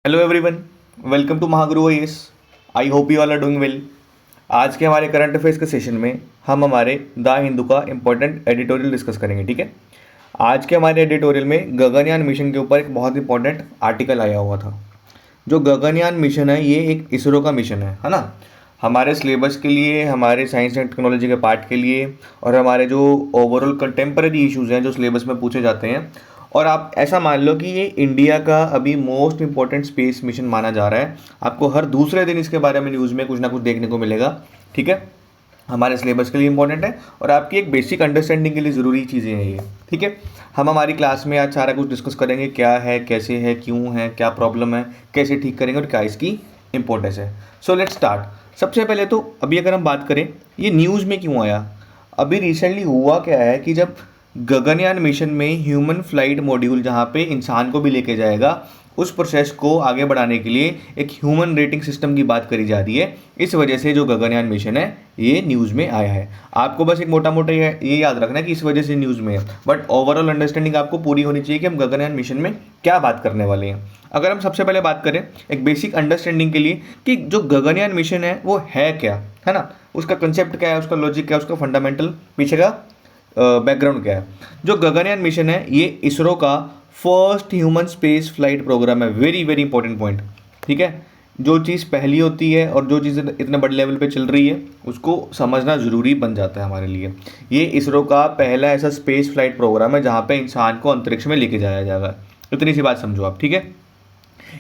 Hello everyone, welcome to Mahaguru IAS. I hope you all are doing well. आज के हमारे current affairs के session में हम हमारे द हिंदू का इंपॉर्टेंट एडिटोरियल डिस्कस करेंगे। ठीक है, आज के हमारे एडिटोरियल में गगनयान मिशन के ऊपर एक बहुत इंपॉर्टेंट आर्टिकल आया हुआ था। जो गगनयान मिशन है ये एक इसरो का मिशन है ना। हमारे सिलेबस के लिए, हमारे साइंस एंड टेक्नोलॉजी के पार्ट के लिए और हमारे जो ओवरऑल कंटेम्पररी इश्यूज़ हैं जो सिलेबस में पूछे जाते हैं। और आप ऐसा मान लो कि ये इंडिया का अभी मोस्ट इंपॉर्टेंट स्पेस मिशन माना जा रहा है। आपको हर दूसरे दिन इसके बारे में न्यूज़ में कुछ ना कुछ देखने को मिलेगा। ठीक है, हमारे सिलेबस के लिए इंपॉर्टेंट है और आपकी एक बेसिक अंडरस्टैंडिंग के लिए ज़रूरी चीज़ें हैं ये। ठीक है, हम हमारी क्लास में आज सारा कुछ डिस्कस करेंगे, क्या है, कैसे है, क्यों है, क्या प्रॉब्लम है, कैसे ठीक करेंगे और क्या इसकी इंपॉर्टेंस है। So let's start. सबसे पहले तो अभी अगर हम बात करें ये न्यूज़ में क्यों आया, अभी रिसेंटली हुआ क्या है कि जब गगनयान मिशन में ह्यूमन फ्लाइट मॉड्यूल जहाँ पे इंसान को भी लेके जाएगा, उस प्रोसेस को आगे बढ़ाने के लिए एक ह्यूमन रेटिंग सिस्टम की बात करी जा रही है। इस वजह से जो गगनयान मिशन है ये न्यूज़ में आया है। आपको बस एक मोटा मोटा ये याद रखना है कि इस वजह से न्यूज़ में है, बट ओवरऑल अंडरस्टैंडिंग आपको पूरी होनी चाहिए कि हम गगनयान मिशन में क्या बात करने वाले हैं। अगर हम सबसे पहले बात करें एक बेसिक अंडरस्टैंडिंग के लिए कि जो गगनयान मिशन है वो है क्या, है ना, उसका कंसेप्ट क्या है, उसका लॉजिक क्या है, उसका फंडामेंटल पीछे का बैकग्राउंड क्या है। जो गगनयान मिशन है ये इसरो का first human space flight programme है। Very very important point. ठीक है, जो चीज़ पहली होती है और जो चीज़ इतने बड़े लेवल पे चल रही है उसको समझना ज़रूरी बन जाता है हमारे लिए। ये इसरो का पहला ऐसा स्पेस फ्लाइट प्रोग्राम है जहाँ पे इंसान को अंतरिक्ष में लेके जाया जाएगा। इतनी सी बात समझो आप। ठीक है,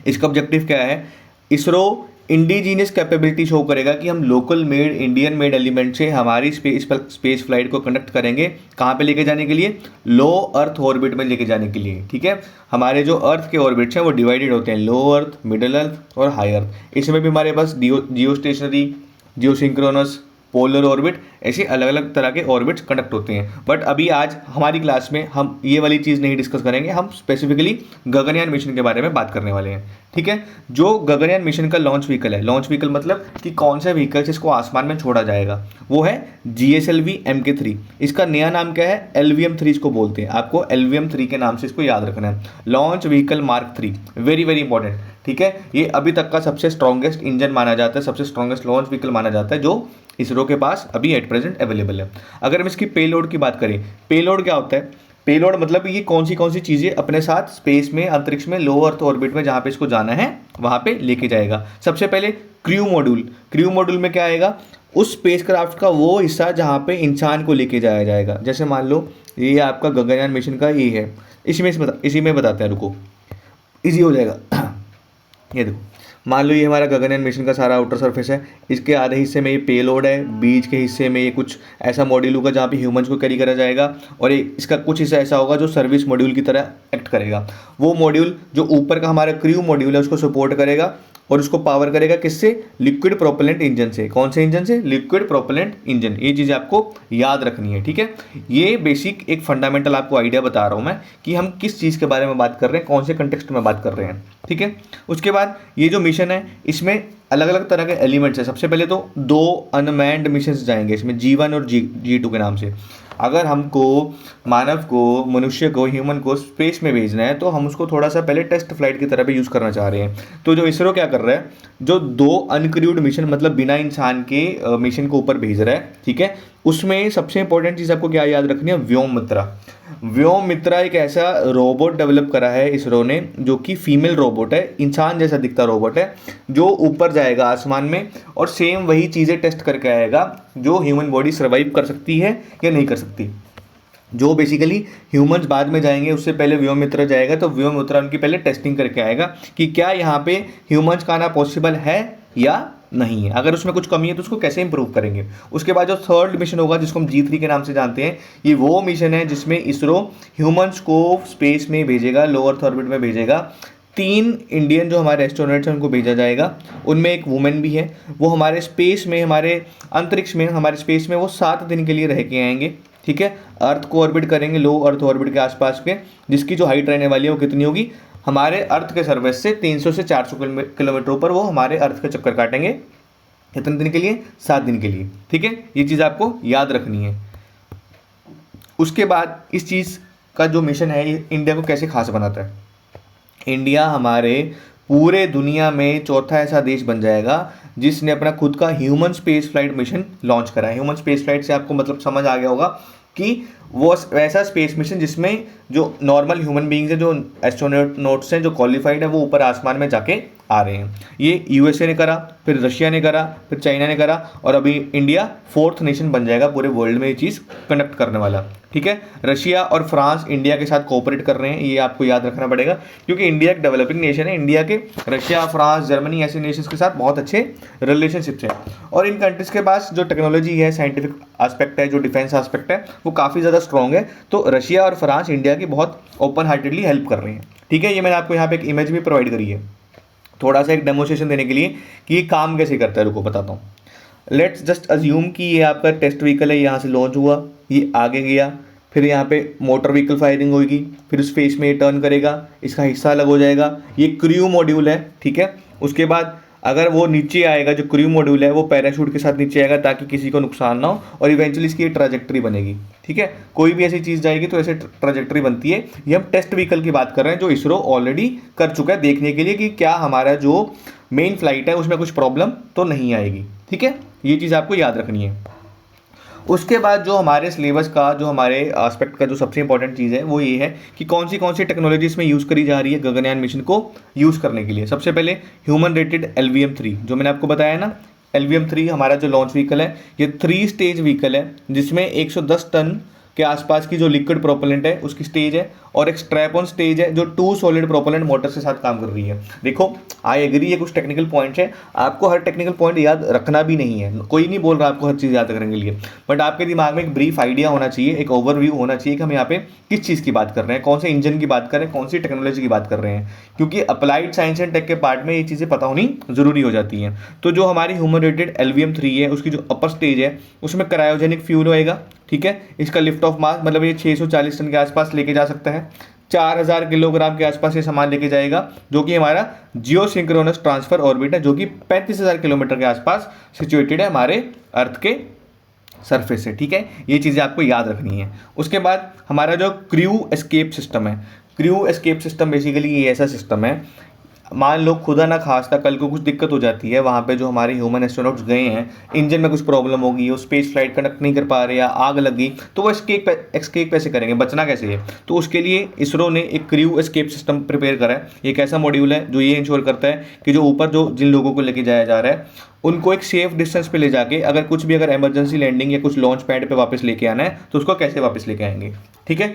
इसका ऑब्जेक्टिव क्या है, इसरो इंडिजीनियस कैपेबिलिटी शो करेगा कि हम local made, Indian made element से हमारी स्पेस फ्लाइट को कंडक्ट करेंगे। कहाँ पे लेके जाने के लिए, लो अर्थ ऑर्बिट में लेके जाने के लिए। ठीक है, हमारे जो अर्थ के ऑर्बिट्स हैं वो डिवाइडेड होते हैं, लो अर्थ, मिडल अर्थ और हाई अर्थ। इसमें भी हमारे पास जियो स्टेशनरी, जियो सिंक्रोनस, पोलर ऑर्बिट, ऐसे अलग अलग तरह के ऑर्बिट्स कंडक्ट होते हैं। बट अभी आज हमारी क्लास में हम ये वाली चीज़ नहीं डिस्कस करेंगे, हम स्पेसिफिकली गगनयान मिशन के बारे में बात करने वाले हैं। ठीक है, जो गगनयान मिशन का लॉन्च व्हीकल है, लॉन्च व्हीकल मतलब कि कौन सा व्हीकल से इसको आसमान में छोड़ा जाएगा, वो है GSLV MK3। इसका नया नाम क्या है, LVM3 इसको बोलते हैं। आपको LVM3 के नाम से इसको याद रखना है, launch vehicle mark 3। Very very important. ठीक है, ये अभी तक का सबसे स्ट्रॉन्गेस्ट इंजन माना जाता है, सबसे स्ट्रॉन्गेस्ट लॉन्च व्हीकल माना जाता है जो इसरो के पास अभी एट प्रेजेंट अवेलेबल है। अगर हम इसकी पेलोड की बात करें, पेलोड क्या होता है, पेलोड मतलब ये कौन सी चीज़ें अपने साथ स्पेस में, अंतरिक्ष में, लो अर्थ ऑर्बिट में जहाँ पे इसको जाना है वहाँ पे लेके जाएगा। सबसे पहले क्रू मॉड्यूल। क्रू मॉड्यूल में क्या आएगा, उस स्पेसक्राफ्ट का वो हिस्सा जहाँ पे इंसान को लेके जाया जाएगा। जैसे मान लो ये आपका गगनयान मिशन का ये है, इसी में बताते हैं, रुको इजी हो जाएगा। ये देखो, मान लो ये हमारा गगनयान मिशन का सारा आउटर सरफेस है। इसके आधे हिस्से में ये पेलोड है, बीच के हिस्से में ये कुछ ऐसा मॉड्यूल होगा जहाँ पे ह्यूमंस को कैरी करा जाएगा, और इसका कुछ हिस्सा ऐसा होगा जो सर्विस मॉड्यूल की तरह एक्ट करेगा। वो मॉड्यूल जो ऊपर का हमारा क्रू मॉड्यूल है उसको सपोर्ट करेगा और उसको पावर करेगा किससे, लिक्विड प्रोपेलेंट इंजन से। कौन से इंजन से, लिक्विड प्रोपेलेंट इंजन। ये चीज़ें आपको याद रखनी है। ठीक है, ये बेसिक एक फंडामेंटल आपको आइडिया बता रहा हूँ मैं कि हम किस चीज़ के बारे में बात कर रहे हैं, कौन से कंटेक्स्ट में बात कर रहे हैं। ठीक है, उसके बाद ये जो मिशन है इसमें अलग अलग तरह के एलिमेंट्स हैं। सबसे पहले तो 2 अनमैन्ड मिशन जाएंगे इसमें, G1 और G2 के नाम से। अगर हमको मानव को, मनुष्य को, ह्यूमन को स्पेस में भेजना है तो हम उसको थोड़ा सा पहले टेस्ट फ्लाइट की तरह पे यूज़ करना चाह रहे हैं। तो जो इसरो क्या कर रहा है, जो 2 अनक्रूड मिशन मतलब बिना इंसान के मिशन को ऊपर भेज रहा है, ठीक है, उसमें सबसे इंपॉर्टेंट चीज़ आपको क्या याद रखनी है, व्योममित्रा। व्योममित्रा एक ऐसा रोबोट डेवलप करा है इसरो ने जो कि फीमेल रोबोट है, इंसान जैसा दिखता रोबोट है, जो ऊपर जाएगा आसमान में और सेम वही चीज़ें टेस्ट करके आएगा जो ह्यूमन बॉडी सर्वाइव कर सकती है या नहीं कर सकती। जो बेसिकली ह्यूमंस बाद में जाएंगे उससे पहले व्योममित्रा जाएगा, तो व्योममित्रा उनकी पहले टेस्टिंग करके आएगा कि क्या यहाँ पे ह्यूमंस का आना पॉसिबल है या नहीं है। अगर उसमें कुछ कमी है तो उसको कैसे इंप्रूव करेंगे। उसके बाद जो थर्ड मिशन होगा जिसको हम G3 के नाम से जानते हैं, ये वो मिशन है जिसमें इसरो ह्यूमंस को स्पेस में भेजेगा, लो अर्थ ऑर्बिट में भेजेगा। 3 इंडियन जो हमारे एस्ट्रोनॉट्स हैं उनको भेजा जाएगा, उनमें एक वुमेन भी है। वो हमारे स्पेस में, हमारे अंतरिक्ष में, हमारे स्पेस में वो 7 दिन के लिए रह के आएंगे। ठीक है, अर्थ को ऑर्बिट करेंगे, लो अर्थ ऑर्बिट के आसपास के, जिसकी जो हाइट रहने वाली है वो कितनी होगी, हमारे अर्थ के सरफेस से 300 से 400 किलोमीटर ऊपर वो हमारे अर्थ के चक्कर काटेंगे। कितने दिन के लिए, 7 दिन के लिए। ठीक है, ये चीज़ आपको याद रखनी है। उसके बाद इस चीज़ का जो मिशन है ये इंडिया को कैसे खास बनाता है। इंडिया हमारे पूरे दुनिया में चौथा ऐसा देश बन जाएगा जिसने अपना खुद का human space flight mission launch करा है। ह्यूमन स्पेस फ्लाइट से आपको मतलब समझ आ गया होगा कि वो वैसा स्पेस मिशन जिसमें जो नॉर्मल ह्यूमन बीइंग्स हैं, जो एस्ट्रोनॉट्स हैं, जो क्वालिफाइड है, वो ऊपर आसमान में जाके आ रहे हैं। ये यूएसए ने करा, फिर रशिया ने करा, फिर चाइना ने करा, और अभी इंडिया फोर्थ नेशन बन जाएगा पूरे वर्ल्ड में ये चीज़ कंडक्ट करने वाला। ठीक है, रशिया और फ्रांस इंडिया के साथ कोऑपरेट कर रहे हैं, ये आपको याद रखना पड़ेगा, क्योंकि इंडिया एक डेवलपिंग नेशन है। इंडिया के रशिया, फ्रांस, जर्मनी ऐसे नेशंस के साथ बहुत अच्छे रिलेशनशिप्स हैं, और इन कंट्रीज़ के पास जो टेक्नोलॉजी है, साइंटिफिक आस्पेक्ट है, जो डिफेंस आस्पेक्ट है, वो काफ़ी ज़्यादा स्ट्रॉन्ग है। तो रशिया और फ्रांस इंडिया की बहुत ओपन हार्टेडली हेल्प कर रहे हैं। ठीक है, ये मैंने आपको यहाँ पे एक इमेज भी प्रोवाइड करी है, थोड़ा सा एक डेमोस्ट्रेशन देने के लिए कि ये काम कैसे करता है। रुको बताता हूँ। लेट्स जस्ट अज्यूम कि ये आपका टेस्ट व्हीकल है, यहाँ से लॉन्च हुआ, ये आगे गया, फिर यहाँ पे मोटर व्हीकल फायरिंग होगी, फिर उस फेस में ये टर्न करेगा, इसका हिस्सा अलग हो जाएगा, ये क्रू मॉड्यूल है। ठीक है, उसके बाद अगर वो नीचे आएगा, जो क्रू मॉड्यूल है वो पैराशूट के साथ नीचे आएगा ताकि किसी को नुकसान ना हो, और इवेंचुअली इसकी ट्रैजेक्टरी बनेगी। ठीक है, कोई भी ऐसी चीज़ जाएगी तो ऐसे ट्रैजेक्टरी बनती है। ये हम टेस्ट व्हीकल की बात कर रहे हैं, जो इसरो ऑलरेडी कर चुका है, देखने के लिए कि क्या हमारा जो मेन फ्लाइट है उसमें कुछ प्रॉब्लम तो नहीं आएगी। ठीक है, ये चीज़ आपको याद रखनी है। उसके बाद जो हमारे सिलेबस का, जो हमारे एस्पेक्ट का जो सबसे इंपॉर्टेंट चीज़ है वो ये है कि कौन सी टेक्नोलॉजी इसमें यूज़ करी जा रही है गगनयान मिशन को यूज़ करने के लिए। सबसे पहले ह्यूमन रेटेड LVM-3, जो मैंने आपको बताया ना, LVM-3 हमारा जो लॉन्च व्हीकल है, ये 3 स्टेज व्हीकल है, जिसमें 110 टन के आसपास की जो लिक्विड प्रोपेलेंट है उसकी स्टेज है, और एक स्ट्रैप ऑन स्टेज है जो 2 सॉलिड प्रोपेलेंट मोटर के साथ काम कर रही है। देखो, आई एग्री, ये कुछ टेक्निकल पॉइंट्स है, आपको हर टेक्निकल पॉइंट याद रखना भी नहीं है, कोई नहीं बोल रहा आपको हर चीज़ याद करने के लिए, बट आपके दिमाग में एक ब्रीफ आइडिया होना चाहिए, एक ओवरव्यू होना चाहिए कि हम यहाँ पे किस चीज़ की बात कर रहे हैं, कौन से इंजन की बात कर रहे हैं, कौन सी टेक्नोलॉजी की बात कर रहे हैं, क्योंकि अप्लाइड साइंस एंड टेक के पार्ट में ये चीज़ें पता होनी जरूरी हो जाती हैं। तो जो हमारी ह्यूमन रेटेड LVM-3 है, उसकी जो अपर स्टेज है उसमें क्रायोजेनिक फ्यूल होएगा। ठीक है, इसका लिफ्ट ऑफ मास मतलब ये 640 टन के आसपास लेके जा सकता है, 4000 किलोग्राम के आसपास ये सामान लेके जाएगा, जो कि हमारा जियो सिंक्रोनस ट्रांसफर ऑर्बिट है, जो कि 35,000 किलोमीटर के आसपास सिचुएटेड है हमारे अर्थ के सरफेस से। ठीक है, ये चीज़ें आपको याद रखनी है। उसके बाद हमारा जो क्रू एस्केप सिस्टम है, क्रू एस्केप सिस्टम बेसिकली ये ऐसा सिस्टम है, मान लो खुदा ना खास्ता कल को कुछ दिक्कत हो जाती है, वहाँ पे जो हमारे ह्यूमन एस्ट्रोनॉट्स गए हैं, इंजन में कुछ प्रॉब्लम होगी, वो स्पेस फ्लाइट कंडक्ट नहीं कर पा रहे या आग लगी, तो वो एस्केप कैसे करेंगे, बचना कैसे है। तो उसके लिए इसरो ने एक क्रू एस्केप सिस्टम प्रिपेयर करा है। एक ऐसा मॉड्यूल है जो ये इंश्योर करता है कि जो ऊपर जो जिन लोगों को लेके जाया जा रहा है उनको एक सेफ डिस्टेंस पे ले जाके अगर कुछ भी अगर इमरजेंसी लैंडिंग या कुछ लॉन्च पैड पे वापस लेके आना है तो उसको कैसे वापस लेके आएंगे। ठीक है,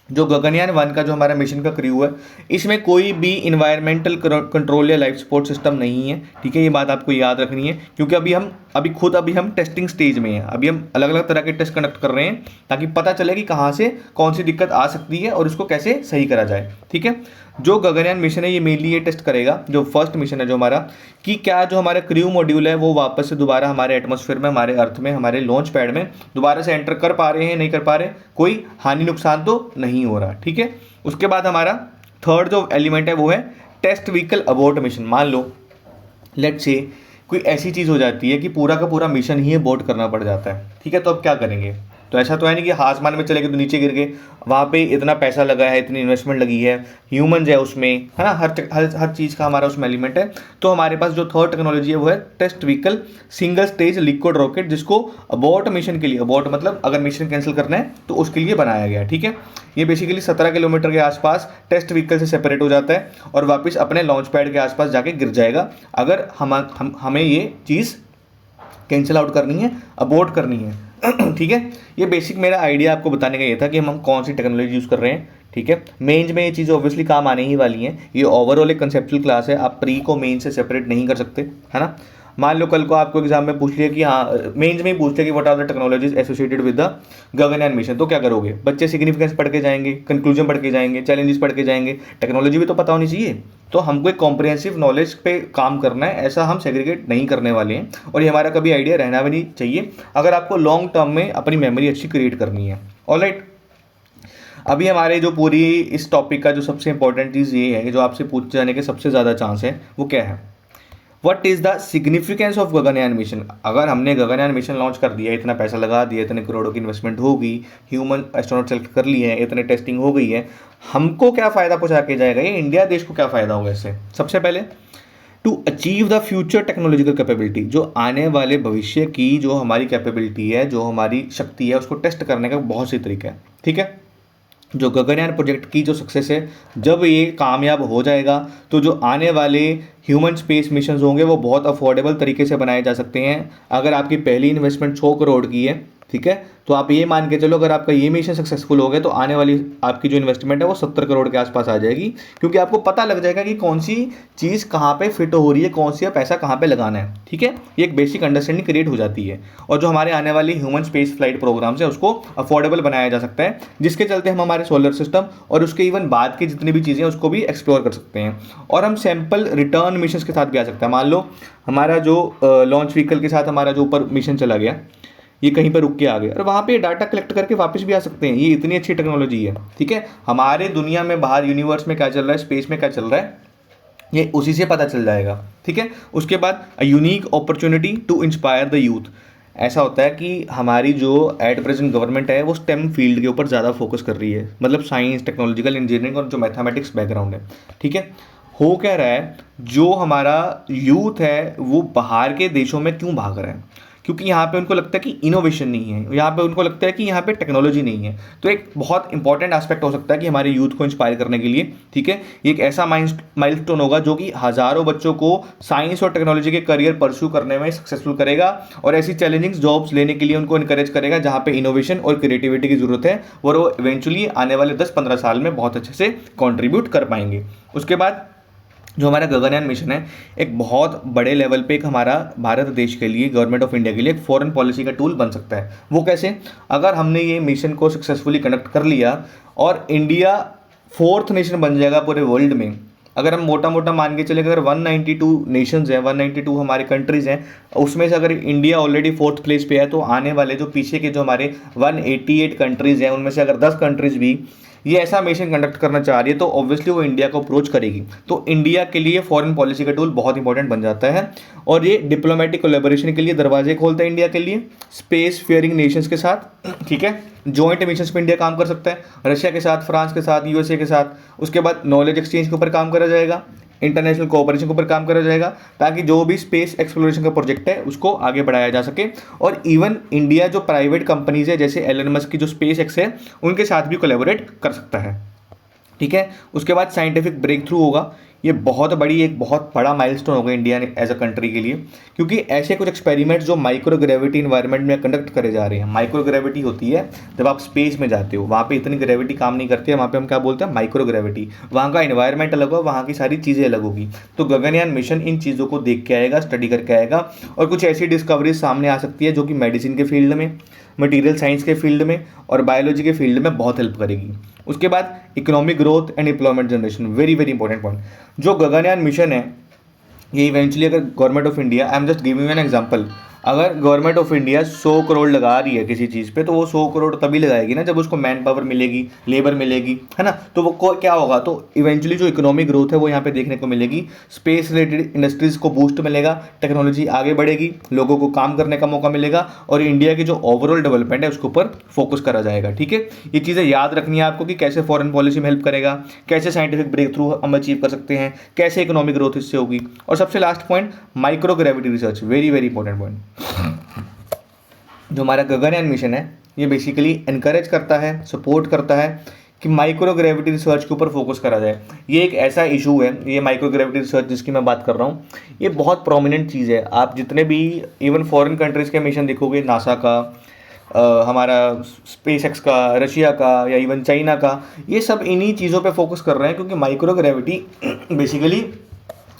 जो गगनयान 1 का जो हमारा मिशन का क्रू है, इसमें कोई भी इन्वायरमेंटल कंट्रोल या लाइफ सपोर्ट सिस्टम नहीं है। ठीक है, ये बात आपको याद रखनी है, क्योंकि अभी हम टेस्टिंग स्टेज में हैं, अभी हम अलग अलग तरह के टेस्ट कंडक्ट कर रहे हैं ताकि पता चले कि कहाँ से कौन सी दिक्कत आ सकती है और इसको कैसे सही करा जाए। ठीक है, जो गगनयान मिशन है ये मेनली ये टेस्ट करेगा, जो फर्स्ट मिशन है जो हमारा, कि क्या जो हमारा क्रू मॉड्यूल है वो वापस से दोबारा हमारे एटमॉस्फेयर में, हमारे अर्थ में, हमारे लॉन्च पैड में दोबारा से एंटर कर पा रहे हैं, नहीं कर पा रहे, कोई हानि नुकसान तो नहीं हो रहा। ठीक है, उसके बाद हमारा थर्ड जो एलिमेंट है वो है टेस्ट व्हीकल अबॉर्ट मिशन। मान लो लेट्स से कोई ऐसी चीज़ हो जाती है कि पूरा का पूरा मिशन ही अबॉर्ट करना पड़ जाता है। ठीक है, तो अब क्या करेंगे। तो ऐसा तो है नहीं कि आसमान में चले गए तो नीचे गिर गए, वहाँ पे इतना पैसा लगा है, इतनी इन्वेस्टमेंट लगी है, ह्यूमंस है उसमें, है ना, हर चीज़ का हमारा उसमें एलिमेंट है। तो हमारे पास जो थर्ड टेक्नोलॉजी है वो है test vehicle single stage liquid rocket, जिसको अबॉर्ट मिशन के लिए, अबॉर्ट मतलब अगर मिशन कैंसिल करना है तो उसके लिए बनाया गया है। ठीक है, ये बेसिकली 17 किलोमीटर के आसपास टेस्ट व्हीकल से सेपरेट हो जाता है और वापस अपने लॉन्च पैड के आसपास जाके गिर जाएगा अगर हमें ये चीज़ कैंसिल आउट करनी है, अबॉर्ट करनी है। ठीक है, ये बेसिक मेरा आइडिया आपको बताने का ये था कि हम कौन सी टेक्नोलॉजी यूज़ कर रहे हैं। ठीक है, मेंस में ये चीज़ ऑब्वियसली काम आने ही वाली हैं, ये ओवरऑल एक कंसेप्चुअल क्लास है, आप प्री को मेन से सेपरेट नहीं कर सकते, है ना। मान लो कल को आपको एग्जाम में पूछ लिया कि हाँ, मेंस में ही पूछ लिया कि what are the technologies associated with the Gaganyaan mission, तो क्या करोगे, बच्चे सिग्निफिकेंस पढ़ के जाएंगे, कंक्लूजन पढ़ के जाएंगे, चैलेंजेस पढ़ के जाएंगे, टेक्नोलॉजी भी तो पता होनी चाहिए। तो हमको एक कॉम्प्रिहेंसिव नॉलेज पे काम करना है, ऐसा हम सेग्रीगेट नहीं करने वाले हैं, और ये हमारा कभी आइडिया रहना भी नहीं चाहिए अगर आपको लॉन्ग टर्म में अपनी मेमोरी अच्छी क्रिएट करनी है। ऑलराइट, अभी हमारे जो पूरी इस टॉपिक का जो सबसे इंपॉर्टेंट चीज़ ये है, जो आपसे पूछ जाने के सबसे ज़्यादा चांस है, वो क्या है, what is the significance of Gaganyaan mission. अगर हमने गगनयान मिशन लॉन्च कर दिया, इतना पैसा लगा दिया, इतने करोड़ों की इन्वेस्टमेंट हो गई, ह्यूमन एस्ट्रोनॉट सेलेक्ट कर लिए हैं, इतने टेस्टिंग हो गई है, हमको क्या फ़ायदा पहुंचा के जाएगा ये, इंडिया देश को क्या फ़ायदा होगा इससे? सबसे पहले to achieve the future technological capability, जो आने वाले भविष्य की जो हमारी कैपेबिलिटी है, जो हमारी शक्ति है, उसको टेस्ट करने का बहुत सी तरीका है, ठीक है। जो गगनयान प्रोजेक्ट की जो सक्सेस है, जब ये कामयाब हो जाएगा तो जो आने वाले ह्यूमन स्पेस मिशन होंगे वो बहुत अफोर्डेबल तरीके से बनाए जा सकते हैं। अगर आपकी पहली इन्वेस्टमेंट 100 करोड़ की है, ठीक है, तो आप ये मान के चलो अगर आपका ये मिशन सक्सेसफुल हो गया तो आने वाली आपकी जो इन्वेस्टमेंट है वो 70 करोड़ के आसपास आ जाएगी, क्योंकि आपको पता लग जाएगा कि कौन सी चीज़ कहाँ पे फिट हो रही है, कौन सी पैसा कहाँ पे लगाना है, ठीक है। ये एक बेसिक अंडरस्टैंडिंग क्रिएट हो जाती है, और जो हमारे आने वाली ह्यूमन स्पेस फ्लाइट प्रोग्राम्स है उसको अफोर्डेबल बनाया जा सकता है, जिसके चलते हम हमारे सोलर सिस्टम और उसके इवन बाद की जितनी भी चीज़ें हैं उसको भी एक्सप्लोर कर सकते हैं। और हम सैंपल रिटर्न मिशन के साथ भी आ सकते हैं। मान लो हमारा जो लॉन्च व्हीकल के साथ हमारा जो ऊपर मिशन चला गया, ये कहीं पर रुक के आ गए और वहाँ पे डाटा कलेक्ट करके वापस भी आ सकते हैं। ये इतनी अच्छी टेक्नोलॉजी है, ठीक है। हमारे दुनिया में बाहर यूनिवर्स में क्या चल रहा है, स्पेस में क्या चल रहा है, ये उसी से पता चल जाएगा, ठीक है। उसके बाद a unique opportunity to inspire the youth. ऐसा होता है कि हमारी जो एट प्रेजेंट गवर्नमेंट है वो स्टेम फील्ड के ऊपर ज़्यादा फोकस कर रही है, मतलब साइंस, टेक्नोलॉजिकल, इंजीनियरिंग और जो मैथमेटिक्स बैकग्राउंड है, ठीक है। हो क्या रहा है, जो हमारा यूथ है वो बाहर के देशों में क्यों भाग रहा है? क्योंकि यहाँ पे उनको लगता है कि इनोवेशन नहीं है, यहाँ पे उनको लगता है कि यहाँ पे टेक्नोलॉजी नहीं है। तो एक बहुत इंपॉर्टेंट एस्पेक्ट हो सकता है कि हमारे यूथ को इंस्पायर करने के लिए, ठीक है, ये एक ऐसा माइलस्टोन होगा जो कि हज़ारों बच्चों को साइंस और टेक्नोलॉजी के करियर परस्यू करने में सक्सेसफुल करेगा और ऐसी चैलेंजिंग जॉब्स लेने के लिए उनको इनकरेज करेगा जहाँ पे इनोवेशन और क्रिएटिविटी की ज़रूरत है, और वो इवेंचुअली आने वाले 10-15 साल में बहुत अच्छे से कॉन्ट्रीब्यूट कर पाएंगे। उसके बाद जो हमारा गगनयान मिशन है, एक बहुत बड़े लेवल पे एक हमारा भारत देश के लिए, गवर्नमेंट ऑफ इंडिया के लिए एक फॉरेन पॉलिसी का टूल बन सकता है। वो कैसे? अगर हमने ये मिशन को सक्सेसफुली कंडक्ट कर लिया और इंडिया 4th नेशन बन जाएगा पूरे वर्ल्ड में। अगर हम मोटा मोटा मान के चले, अगर 192 नेशंस हैं, 192 हमारे कंट्रीज़ हैं, उसमें से अगर इंडिया ऑलरेडी 4th प्लेस पे है, तो आने वाले जो पीछे के जो हमारे 188 कंट्रीज़ हैं उनमें से अगर 10 कंट्रीज़ भी ये ऐसा मिशन कंडक्ट करना चाह रही है तो ऑब्वियसली वो इंडिया को अप्रोच करेगी। तो इंडिया के लिए फॉरेन पॉलिसी का टूल बहुत इंपॉर्टेंट बन जाता है, और ये डिप्लोमेटिक कोलैबोरेशन के लिए दरवाजे खोलता है इंडिया के लिए स्पेस फेयरिंग नेशंस के साथ, ठीक है। जॉइंट मिशंस पे इंडिया काम कर सकता है, रशिया के साथ, फ्रांस के साथ, यूएसए के साथ। उसके बाद नॉलेज एक्सचेंज के ऊपर काम करा जाएगा, इंटरनेशनल कोऑपरेशन के ऊपर काम करा जाएगा, ताकि जो भी स्पेस एक्सप्लोरेशन का प्रोजेक्ट है उसको आगे बढ़ाया जा सके। और इवन इंडिया जो प्राइवेट कंपनीज है जैसे एलन मस्क की जो स्पेस एक्स है उनके साथ भी कोलैबोरेट कर सकता है, ठीक है। उसके बाद साइंटिफिक ब्रेक थ्रू होगा, ये बहुत बड़ी, एक बहुत बड़ा माइलस्टोन होगा इंडिया ने एज अ कंट्री के लिए, क्योंकि ऐसे कुछ एक्सपेरिमेंट्स जो माइक्रो ग्रेविटी इन्वायरमेंट में कंडक्ट करे जा रहे हैं। माइक्रो ग्रेविटी होती है जब आप स्पेस में जाते हो, वहाँ पे इतनी ग्रेविटी काम नहीं करती है, वहाँ पे हम क्या बोलते हैं, माइक्रो ग्रेविटी। वहाँ का इन्वायरमेंट अलग होगा, वहाँ की सारी चीज़ें अलग होगी। तो गगनयान मिशन इन चीज़ों को देख के आएगा, स्टडी करके आएगा, और कुछ ऐसी डिस्कवरीज सामने आ सकती है जो कि मेडिसिन के फील्ड में, मटेरियल साइंस के फील्ड में और बायोलॉजी के फील्ड में बहुत हेल्प करेगी। उसके बाद economic growth and employment generation, very very important point. जो गगनयान मिशन है ये इवेंचुअली, अगर government of India, I am just giving an example, अगर गवर्नमेंट ऑफ इंडिया 100 करोड़ लगा रही है किसी चीज़ पे, तो वो 100 करोड़ तभी लगाएगी ना जब उसको मैन पावर मिलेगी, लेबर मिलेगी, है ना। तो वो क्या होगा, तो इवेंचुअली जो इकोनॉमिक ग्रोथ है वो यहाँ पे देखने को मिलेगी। स्पेस रिलेटेड इंडस्ट्रीज़ को बूस्ट मिलेगा, टेक्नोलॉजी आगे बढ़ेगी, लोगों को काम करने का मौका मिलेगा, और इंडिया की जो ओवरऑल डेवलपमेंट है उसके ऊपर फोकस करा जाएगा, ठीक है। ये चीज़ें याद रखनी है आपको कि कैसे फॉरेन पॉलिसी में हेल्प करेगा, कैसे साइंटिफिक ब्रेक थ्रू हम अचीव कर सकते हैं, कैसे इकोनॉमिक ग्रोथ इससे होगी। और सबसे last point, micro gravity research, very very important point. जो हमारा गगनयान मिशन है ये बेसिकली इनकरेज करता है, सपोर्ट करता है कि माइक्रो ग्रेविटी रिसर्च के ऊपर फोकस करा जाए। ये एक ऐसा इशू है, ये माइक्रो ग्रेविटी रिसर्च जिसकी मैं बात कर रहा हूँ, ये बहुत प्रोमिनेंट चीज़ है। आप जितने भी इवन फॉरेन कंट्रीज़ के मिशन देखोगे, नासा का, हमारा स्पेस एक्स का, रशिया का, या इवन चाइना का, ये सब इन्हीं चीज़ों पे फोकस कर रहे हैं, क्योंकि माइक्रो ग्रेविटी बेसिकली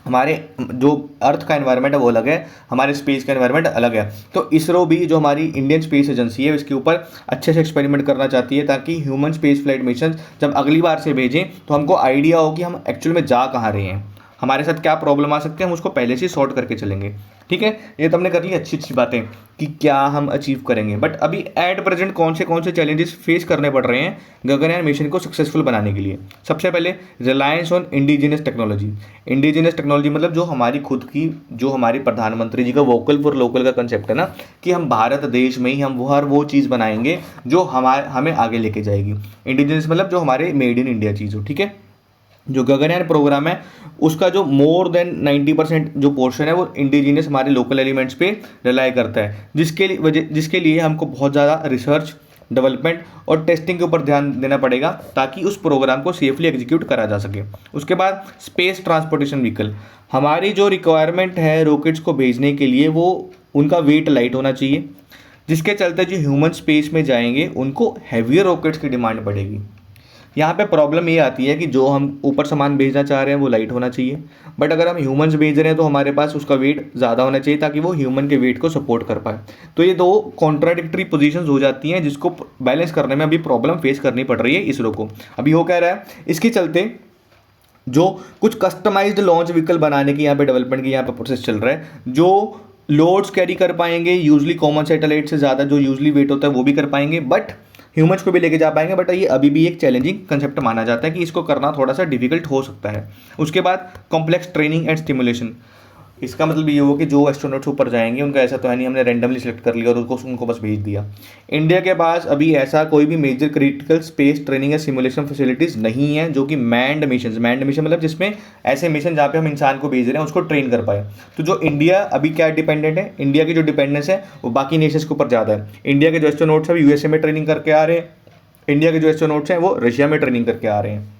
हमारे जो अर्थ का एनवायरनमेंट है वो अलग है, हमारे स्पेस का एनवायरनमेंट अलग है। तो इसरो भी, जो हमारी इंडियन स्पेस एजेंसी है, इसके ऊपर अच्छे से एक्सपेरिमेंट करना चाहती है, ताकि ह्यूमन स्पेस फ्लाइट मिशन जब अगली बार से भेजें तो हमको आइडिया हो कि हम एक्चुअल में जा कहाँ रहे हैं। हमारे साथ क्या प्रॉब्लम आ सकती है हम उसको पहले से सॉर्ट करके चलेंगे। ठीक है, ये तो हमने कर ली अच्छी अच्छी बातें कि क्या हम अचीव करेंगे, बट अभी एट प्रेजेंट कौन से चैलेंजेस फेस करने पड़ रहे हैं गगनयान मिशन को सक्सेसफुल बनाने के लिए। सबसे पहले reliance on indigenous technology. Indigenous technology मतलब जो हमारी खुद की, जो हमारी प्रधानमंत्री जी का वोकल फॉर लोकल का कंसेप्ट है ना, कि हम भारत देश में ही हम वो चीज़ बनाएंगे जो हमें आगे लेके जाएगी। इंडिजिनस मतलब जो हमारे मेड इन इंडिया चीज़ हो। ठीक है, जो गगनयान प्रोग्राम है उसका जो मोर देन 90% जो पोर्शन है वो इंडिजिनियस हमारे लोकल एलिमेंट्स पे रिलाई करता है, जिसके लिए हमको बहुत ज़्यादा रिसर्च, डेवलपमेंट और टेस्टिंग के ऊपर ध्यान देना पड़ेगा ताकि उस प्रोग्राम को सेफली एग्जीक्यूट करा जा सके। उसके बाद स्पेस ट्रांसपोर्टेशन व्हीकल, हमारी जो रिक्वायरमेंट है रॉकेट्स को भेजने के लिए वो उनका वेट लाइट होना चाहिए, जिसके चलते जो ह्यूमन स्पेस में जाएंगे उनको हैवियर रॉकेट्स की डिमांड पड़ेगी। यहाँ पे प्रॉब्लम ये आती है कि जो हम ऊपर सामान भेजना चाह रहे हैं वो लाइट होना चाहिए, बट अगर हम ह्यूमंस भेज रहे हैं तो हमारे पास उसका वेट ज़्यादा होना चाहिए ताकि वो ह्यूमन के वेट को सपोर्ट कर पाए। तो ये दो कॉन्ट्राडिक्टरी पोजीशंस हो जाती हैं जिसको बैलेंस करने में अभी प्रॉब्लम फेस करनी पड़ रही है इसरो को। अभी हो कह रहा है इसके चलते जो कुछ कस्टमाइज्ड लॉन्च व्हीकल बनाने की यहाँ पे डेवलपमेंट की यहाँ पे प्रोसेस चल रहा है, जो लोड्स कैरी कर पाएंगे यूजली कॉमन सैटेलाइट से ज़्यादा, जो यूजली वेट होता है वो भी कर पाएंगे, बट ह्यूमंस को भी लेके जा पाएंगे। बट ये अभी भी एक चैलेंजिंग कंसेप्ट माना जाता है कि इसको करना थोड़ा सा डिफिकल्ट हो सकता है। उसके बाद कॉम्प्लेक्स ट्रेनिंग एंड स्टिमुलेशन, इसका मतलब ये हो कि जो एस्ट्रोनॉट्स ऊपर जाएंगे उनका ऐसा तो है नहीं हमने रैंडमली सिलेक्ट कर लिया और उनको बस भेज दिया। इंडिया के पास अभी ऐसा कोई भी मेजर क्रिटिकल स्पेस ट्रेनिंग या सिमुलेशन फैसिलिटीज़ नहीं है जो कि मैंड मिशन मतलब जिसमें ऐसे मिशन जहाँ पे हम इंसान को भेज रहे हैं उसको ट्रेन कर पाए। तो जो इंडिया अभी क्या डिपेंडेंट है, इंडिया की जो डिपेंडेंस है वो बाकी नेशंस के ऊपर ज़्यादा है। इंडिया के जो एस्ट्रोनॉट्स हैं यूएसए में ट्रेनिंग करके आ रहे हैं, इंडिया के जो एस्ट्रोनॉट्स हैं वो रशिया में ट्रेनिंग करके आ रहे हैं।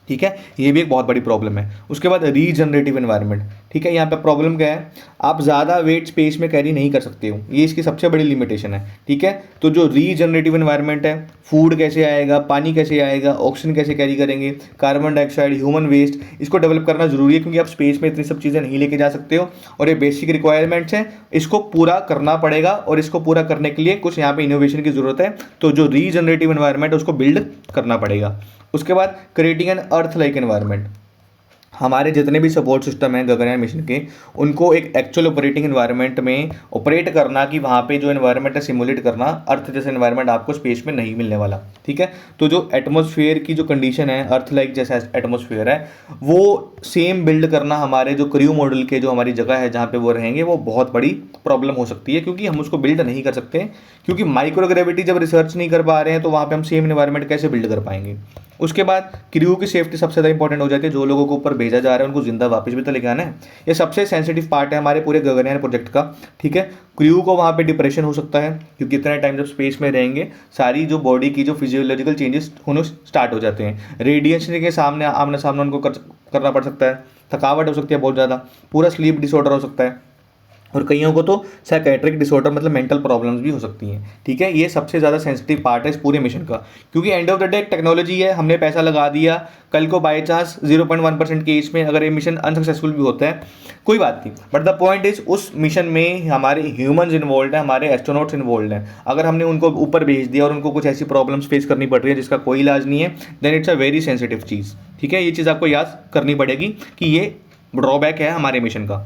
ठीक है, ये भी एक बहुत बड़ी प्रॉब्लम है। उसके बाद रीजनरेटिव एनवायरनमेंट, ठीक है, यहाँ पे प्रॉब्लम क्या है, आप ज़्यादा वेट स्पेस में कैरी नहीं कर सकते हो, ये इसकी सबसे बड़ी लिमिटेशन है। ठीक है, तो जो रीजनरेटिव एनवायरनमेंट है, फूड कैसे आएगा, पानी कैसे आएगा, ऑक्सीजन कैसे कैरी करेंगे, कार्बन डाइऑक्साइड, ह्यूमन वेस्ट, इसको डेवलप करना जरूरी है क्योंकि आप स्पेस में इतनी सब चीज़ें नहीं लेके जा सकते हो और ये बेसिक रिक्वायरमेंट्स हैं, इसको पूरा करना पड़ेगा और इसको पूरा करने के लिए कुछ यहाँ पे इनोवेशन की जरूरत है। तो जो रीजनरेटिव एनवायरनमेंट है उसको बिल्ड करना पड़ेगा। उसके बाद creating an earth like environment, हमारे जितने भी सपोर्ट सिस्टम हैं गगनयान मिशन के उनको एक एक्चुअल ऑपरेटिंग एनवायरनमेंट में ऑपरेट करना, कि वहाँ पे जो एनवायरनमेंट है सिमुलेट करना, अर्थ जैसा एनवायरनमेंट आपको स्पेस में नहीं मिलने वाला। ठीक है, तो जो एटमॉस्फेयर की जो कंडीशन है, अर्थ लाइक जैसा एटमॉस्फेयर है, वो सेम बिल्ड करना हमारे जो क्रू मॉडल के जो हमारी जगह है जहाँ पे वो रहेंगे वो बहुत बड़ी प्रॉब्लम हो सकती है क्योंकि हम उसको बिल्ड नहीं कर सकते, क्योंकि माइक्रोग्रेविटी जब रिसर्च नहीं कर पा रहे हैं तो वहाँ पे हम सेम एनवायरनमेंट कैसे बिल्ड कर पाएंगे। उसके बाद क्रू की सेफ्टी सबसे ज़्यादा इंपॉर्टेंट हो जाती है, जो लोगों को ऊपर भेजा जा रहा है उनको जिंदा वापस भी तो लेके आना है। ये सबसे सेंसिटिव पार्ट है हमारे पूरे गगनयान प्रोजेक्ट का। ठीक है, क्रू को वहाँ पे डिप्रेशन हो सकता है क्योंकि इतना टाइम जब स्पेस में रहेंगे सारी जो बॉडी की जो फिजियोलॉजिकल चेंजेस होने स्टार्ट हो जाते हैं, रेडिएशन के सामने आमने सामने उनको करना पड़ सकता है, थकावट हो सकती है बहुत ज़्यादा, पूरा स्लीप डिसऑर्डर हो सकता है और कईयों को तो साइकेट्रिक डिसऑर्डर मतलब मेंटल प्रॉब्लम्स भी हो सकती हैं। ठीक है, ये सबसे ज़्यादा सेंसिटिव पार्ट है इस पूरे मिशन का, क्योंकि end of the day technology है, हमने पैसा लगा दिया, कल को बाई चांस 0.1% केस में अगर ये मिशन अनसक्सेसफुल भी होता है कोई बात नहीं, बट द पॉइंट इज उस मिशन में हमारे ह्यूमंस इन्वॉल्व हैं, हमारे एस्ट्रोनॉट्स इन्वॉल्व हैं। अगर हमने उनको ऊपर भेज दिया और उनको कुछ ऐसी प्रॉब्लम्स फेस करनी पड़ रही है जिसका कोई इलाज नहीं है, then it's a very sensitive चीज़। ठीक है, ये चीज़ आपको याद करनी पड़ेगी कि ये ड्रॉबैक है हमारे मिशन का।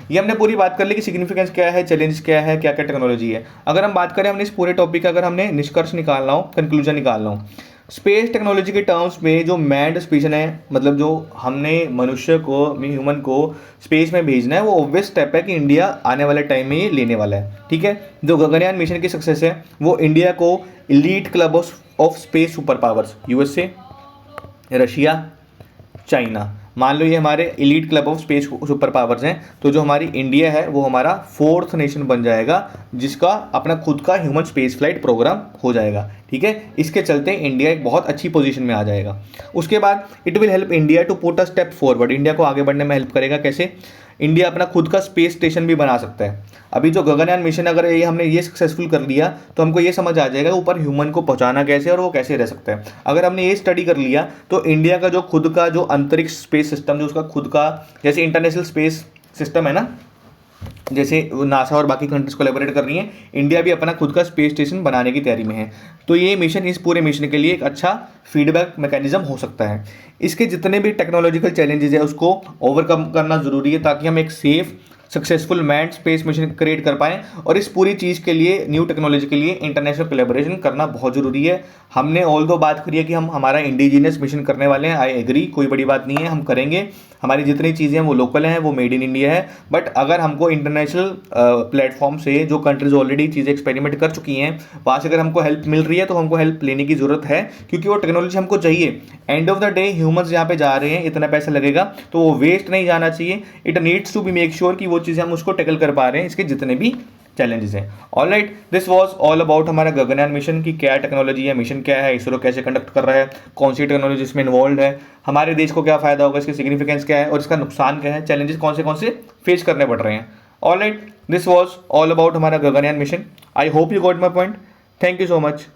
ये हमने पूरी बात कर ली कि सिग्निफिकेंस क्या है, चैलेंज क्या है, क्या क्या टेक्नोलॉजी है। अगर हम बात करें हमने इस पूरे टॉपिक का अगर हमने निष्कर्ष निकालना हो, कंक्लूजन निकालना हो, स्पेस टेक्नोलॉजी के टर्म्स में जो मैंड स्पेस है, मतलब जो हमने मनुष्य को, ह्यूमन को स्पेस में भेजना है, वो ऑब्वियस स्टेप है कि इंडिया आने वाले टाइम में ये लेने वाला है। ठीक है, जो गगनयान मिशन की सक्सेस है वो इंडिया को elite club of space super powers, USA, Russia, China, मान लो ये हमारे elite club of space super powers हैं, तो जो हमारी इंडिया है वो हमारा 4th नेशन बन जाएगा जिसका अपना खुद का ह्यूमन स्पेस फ्लाइट प्रोग्राम हो जाएगा। ठीक है, इसके चलते इंडिया एक बहुत अच्छी पोजीशन में आ जाएगा। उसके बाद it will help India to put a step forward, India को आगे बढ़ने में हेल्प करेगा। कैसे? इंडिया अपना खुद का स्पेस स्टेशन भी बना सकता है। अभी जो गगनयान मिशन अगर ये हमने ये सक्सेसफुल कर लिया तो हमको ये समझ आ जाएगा ऊपर ह्यूमन को पहुंचाना कैसे और वो कैसे रह सकता है। अगर हमने ये स्टडी कर लिया तो इंडिया का जो खुद का जो अंतरिक्ष स्पेस सिस्टम, जो उसका खुद का, जैसे इंटरनेशनल स्पेस सिस्टम है ना, जैसे नासा और बाकी कंट्रीज कोलैबोरेट कर रही हैं, इंडिया भी अपना खुद का स्पेस स्टेशन बनाने की तैयारी में है। तो ये मिशन, इस पूरे मिशन के लिए एक अच्छा फीडबैक मैकेनिज्म हो सकता है। इसके जितने भी टेक्नोलॉजिकल चैलेंजेस है उसको ओवरकम करना ज़रूरी है, ताकि हम एक safe successful man space mission create कर पाएँ। और इस पूरी चीज़ के लिए, न्यू टेक्नोलॉजी के लिए इंटरनेशनल कोलैबोरेशन करना बहुत ज़रूरी है। हमने ऑल दो बात करी है कि हम हमारा इंडिजिनियस मिशन करने वाले हैं, आई एग्री, कोई बड़ी बात नहीं है, हम करेंगे। हमारी जितनी चीज़ें हैं वो लोकल हैं, वो मेड इन इंडिया है। बट अगर हमको इंटरनेशनल प्लेटफॉर्म से, जो कंट्रीज ऑलरेडी चीज़ें एक्सपेरिमेंट कर चुकी हैं, वहाँ से अगर हमको हेल्प मिल रही है तो हमको हेल्प लेने की ज़रूरत है, क्योंकि वो टेक्नोलॉजी हमको चाहिए। End of the day humans यहाँ पे जा रहे हैं, इतना पैसा लगेगा तो वो वेस्ट नहीं जाना चाहिए। It needs to be make sure कि वो चीज़ें हम उसको टैकल कर पा रहे हैं, इसके जितने भी चैलेंजेस हैं। Alright, this was all about हमारा गगनयान मिशन की क्या टेक्नोलॉजी है, मिशन क्या है, इसरो कैसे कंडक्ट कर रहा है, कौन सी टेक्नोलॉजी इसमें इन्वॉल्व है, हमारे देश को क्या फायदा होगा, इसकी सिग्निफिकेंस क्या है और इसका नुकसान क्या है, चैलेंजेस कौन से फेस करने पड़ रहे हैं। Alright, this was all about हमारा Gaganyaan mission. I hope you got my point. Thank you so much.